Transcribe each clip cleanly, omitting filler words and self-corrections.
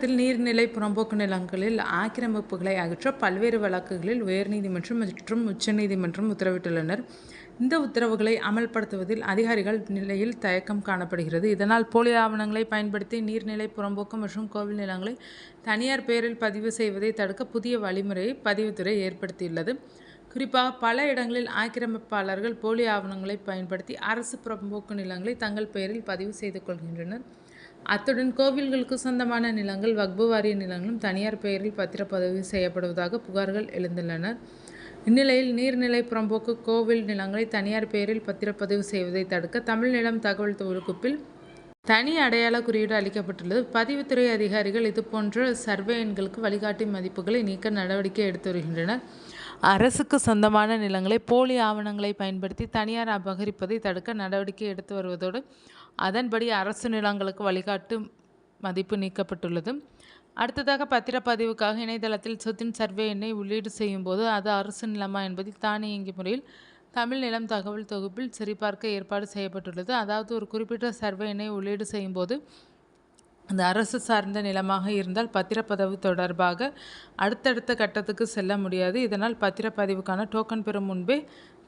தமிழகத்தில் நீர்நிலை புறம்போக்கு நிலங்களில் ஆக்கிரமிப்புகளை அகற்ற பல்வேறு வழக்குகளில் உயர்நீதிமன்றம் மற்றும் உச்சநீதிமன்றம் உத்தரவிட்டுள்ளனர். இந்த உத்தரவுகளை அமல்படுத்துவதில் அதிகாரிகள் நிலையில் தயக்கம் காணப்படுகிறது. இதனால் போலி ஆவணங்களை பயன்படுத்தி நீர்நிலை புறம்போக்கு மற்றும் கோவில் நிலங்களை தனியார் பெயரில் பதிவு செய்வதை தடுக்க புதிய வழிமுறையை பதிவுத்துறை ஏற்படுத்தியுள்ளது. குறிப்பாக பல இடங்களில் ஆக்கிரமிப்பாளர்கள் போலி ஆவணங்களை பயன்படுத்தி அரசு புறம்போக்கு நிலங்களை தங்கள் பெயரில் பதிவு செய்து கொள்கின்றனர். அத்துடன் கோவில்களுக்கு சொந்தமான நிலங்கள், வக்பு வாரிய நிலங்களும் தனியார் பெயரில் பத்திரப்பதிவு செய்யப்படுவதாக புகார்கள் எழுந்துள்ளன. இந்நிலையில் நீர்நிலை புறம்போக்கு கோவில் நிலங்களை தனியார் பெயரில் பத்திரப்பதிவு செய்வதை தடுக்க தமிழ் நிலம் தகவல் தொகுப்பில் தனி அடையாள குறியீடு அளிக்கப்பட்டுள்ளது. பதிவுத்துறை அதிகாரிகள் இதுபோன்ற சர்வே எண்களுக்கு வழிகாட்டி மதிப்புகளை நீக்க நடவடிக்கை எடுத்து வருகின்றனர். அரசுக்கு சொந்தமான நிலங்களை போலி ஆவணங்களை பயன்படுத்தி தனியார் அபகரிப்பதை தடுக்க நடவடிக்கை எடுத்து வருவதோடு அதன்படி அரசு நிலங்களுக்கு வழிகாட்டு மதிப்பு நீக்கப்பட்டுள்ளது. அடுத்ததாக பத்திரப்பதிவுக்காக இணையதளத்தில் சொத்தின் சர்வே எண்ணை உள்ளீடு செய்யும் போது அது அரசு நிலமா என்பதில் தானியங்கி முறையில் தமிழ் நிலம் தகவல் தொகுப்பில் சரிபார்க்க ஏற்பாடு செய்யப்பட்டுள்ளது. அதாவது ஒரு குறிப்பிட்ட சர்வே எண்ணை உள்ளீடு செய்யும் போது அந்த அரசு சார்ந்த நிலமாக இருந்தால் பத்திரப்பதிவு தொடர்பாக அடுத்தடுத்த கட்டத்துக்கு செல்ல முடியாது. இதனால் பத்திரப்பதிவுக்கான டோக்கன் பெறும் முன்பே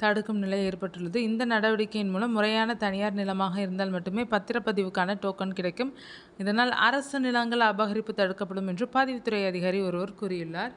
தடுக்கும் நிலை ஏற்பட்டுள்ளது. இந்த நடவடிக்கையின் மூலம் முறையான தனியார் நிலமாக இருந்தால் மட்டுமே பத்திரப்பதிவுக்கான டோக்கன் கிடைக்கும். இதனால் அரசு நிலங்கள் அபகரிப்பு தடுக்கப்படும் என்று பதிவுத்துறை அதிகாரி ஒருவர் கூறியுள்ளார்.